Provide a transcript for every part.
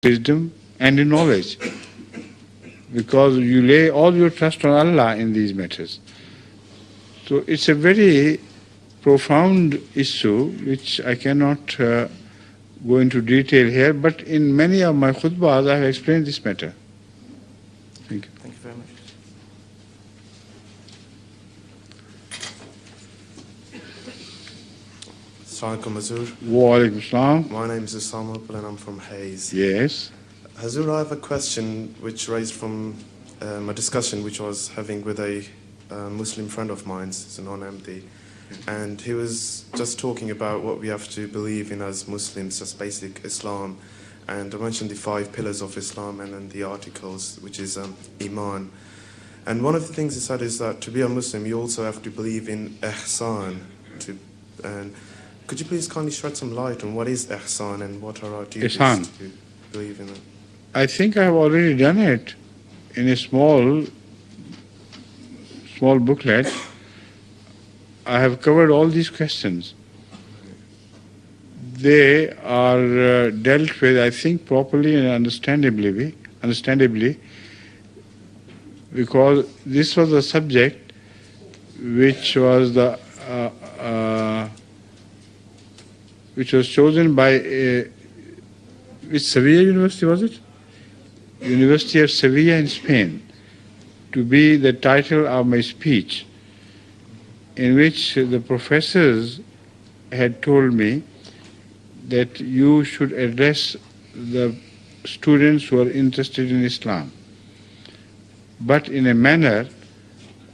wisdom and in knowledge, because you lay all your trust on Allah in these matters. So it's a very profound issue which I cannot go into detail here, but in many of my khutbahs I have explained this matter. Thank you. Thank you very much. Assalamu alaikum, Hazur. Wa alaikum salam. My name is Osama and I'm from Hayes. Yes. Hazur, I have a question which raised from a discussion which I was having with a Muslim friend of mine, he's a non-MD, and he was just talking about what we have to believe in as Muslims, just basic Islam, and I mentioned the 5 pillars of Islam and then the articles, which is Iman. And one of the things he said is that to be a Muslim, you also have to believe in Ihsan. And could you please kindly shed some light on what is Ihsan and what are our duties Ihsan. to believe in it? I think I have already done it in a small booklet. I have covered all these questions. They are dealt with, I think, properly and understandably, because this was a subject which was chosen by which Sevilla University was it? University of Sevilla in Spain, to be the title of my speech, in which the professors had told me that you should address the students who are interested in Islam, but in a manner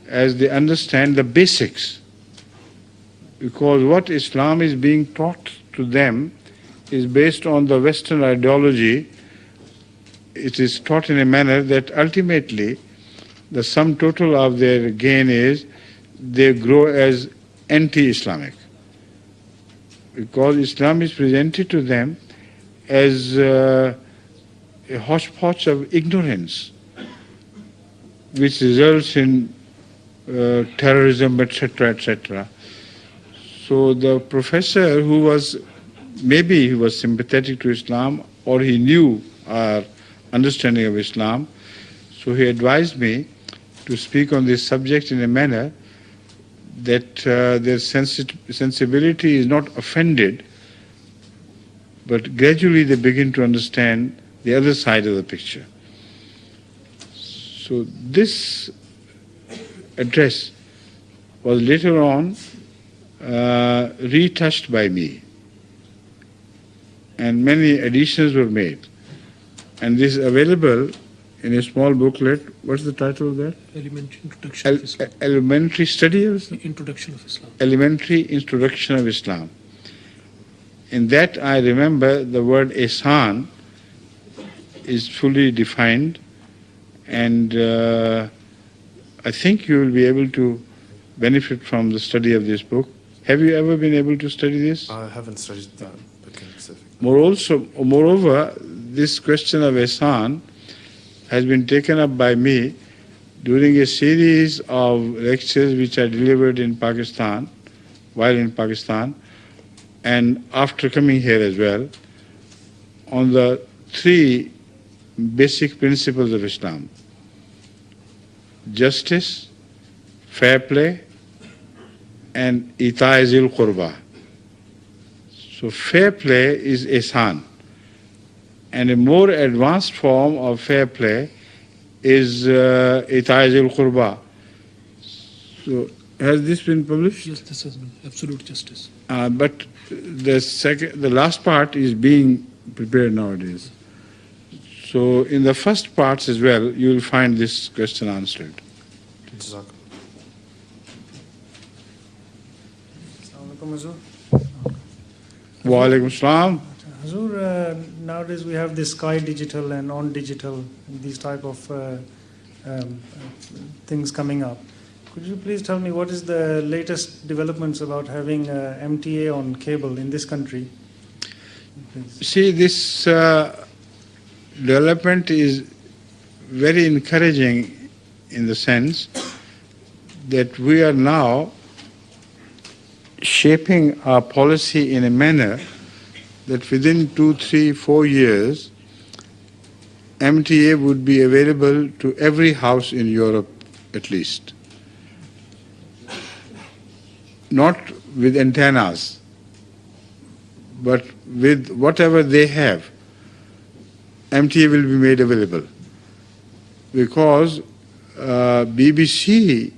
as they understand the basics, because what Islam is being taught to them is based on the Western ideology. It is taught in a manner that ultimately the sum total of their gain is they grow as anti-Islamic, because Islam is presented to them as a hodgepodge of ignorance which results in terrorism, etc., etc. So the professor, who was, maybe he was sympathetic to Islam or he knew our understanding of Islam, so he advised me to speak on this subject in a manner that their sensibility is not offended, but gradually they begin to understand the other side of the picture. So this address was later on retouched by me, and many additions were made. And this is available in a small booklet. What's the title of that? Elementary Introduction of Islam. Elementary Study of Islam? Introduction of Islam. Elementary Introduction of Islam. In that I remember the word ihsan is fully defined, and I think you will be able to benefit from the study of this book. Have you ever been able to study this? I haven't studied that book in specific. Moreover, this question of ihsan has been taken up by me during a series of lectures which I delivered in Pakistan, while in Pakistan, and after coming here as well, on the 3 basic principles of Islam: justice, fair play, and ita'i zil qurba. So fair play is ihsan, and a more advanced form of fair play is ita'i zil qurba. So has this been published? Yes, this has been absolute justice. But the last part is being prepared nowadays. So in the first parts as well, you will find this question answered. Jazakallah. Assalamualaikum, Hazur. Wa alaikum salam. Hazur, nowadays we have this sky digital and non-digital, these type of things coming up. Could you please tell me what is the latest developments about having MTA on cable in this country? Please. See, this development is very encouraging in the sense that we are now shaping our policy in a manner that within 2, 3, 4 years, MTA would be available to every house in Europe at least. Not with antennas, but with whatever they have, MTA will be made available. Because BBC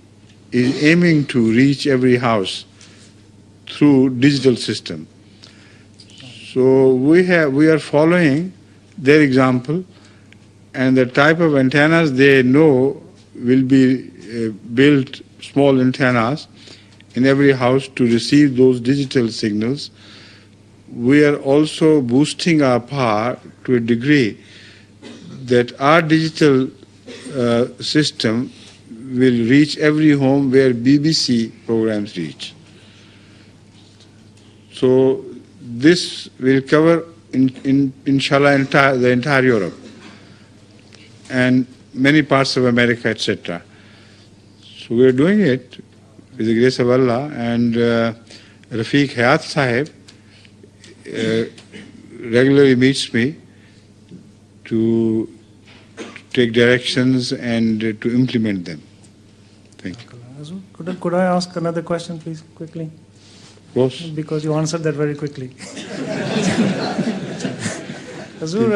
is aiming to reach every house through digital system. So we are following their example, and the type of antennas they know will be built, small antennas in every house to receive those digital signals. We are also boosting our power to a degree that our digital system will reach every home where BBC programs reach. So this will cover, inshallah, the entire Europe and many parts of America, etc. So we are doing it with the grace of Allah, and Rafiq Hayat Sahib regularly meets me to take directions and to implement them. Thank you. Could I ask another question, please, quickly? Of course. Because you answered that very quickly. Hazur,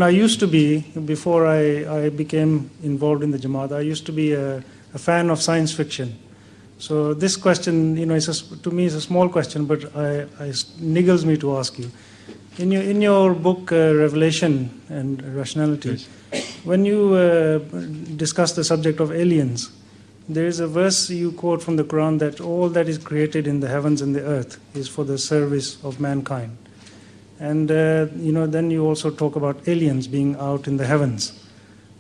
I used to be, before I became involved in the Jamaat, I used to be a fan of science fiction. So this question, to me is a small question, but it niggles me to ask you. In your book, Revelation and Rationality, yes, when you discuss the subject of aliens, there is a verse you quote from the Quran that all that is created in the heavens and the earth is for the service of mankind. And then you also talk about aliens being out in the heavens.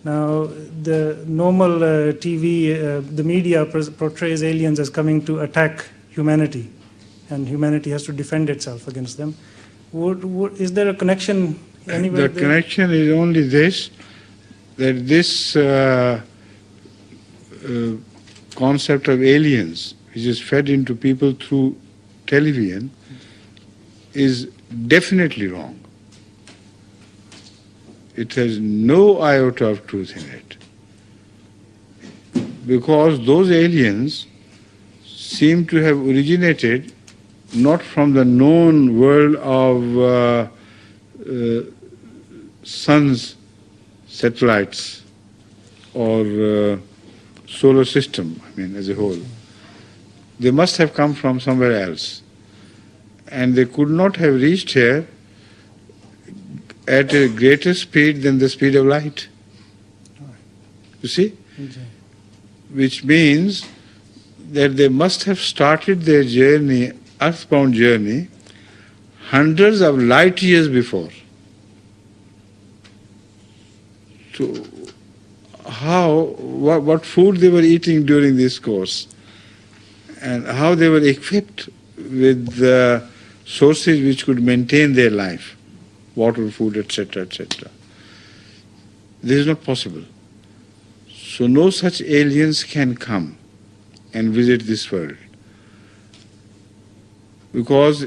Now, the normal TV, the media portrays aliens as coming to attack humanity, and humanity has to defend itself against them. Is there a connection anywhere? The connection is only this, that this concept of aliens, which is fed into people through television, is definitely wrong. It has no iota of truth in it. Because those aliens seem to have originated not from the known world of sun's satellites or solar system, as a whole. They must have come from somewhere else. And they could not have reached here at a greater speed than the speed of light. You see? Okay. Which means that they must have started their journey, earthbound journey, hundreds of light years before. So what food they were eating during this course, and how they were equipped with the sources which could maintain their life, water, food, etc., etc. This is not possible. So no such aliens can come and visit this world. Because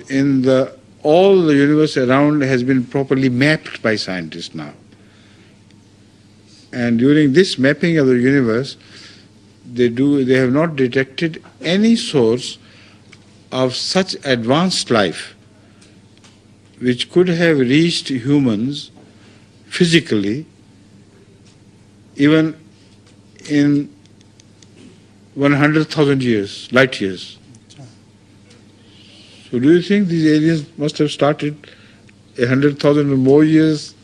all the universe around has been properly mapped by scientists now. And during this mapping of the universe, they have not detected any source of such advanced life which could have reached humans physically even in 100,000 years, light years. So do you think these aliens must have started 100,000 or more years?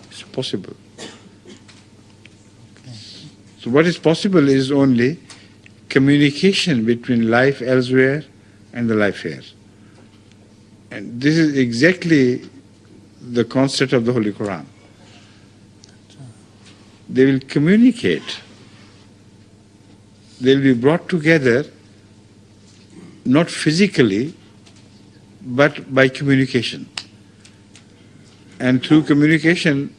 It's possible. So what is possible is only communication between life elsewhere and the life here. And this is exactly the concept of the Holy Quran. They will communicate. They will be brought together not physically, but by communication. And through communication,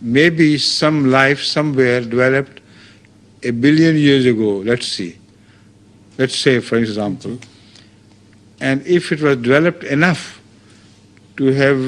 maybe some life somewhere developed 1 billion years ago, let's say, for example, and if it was developed enough to have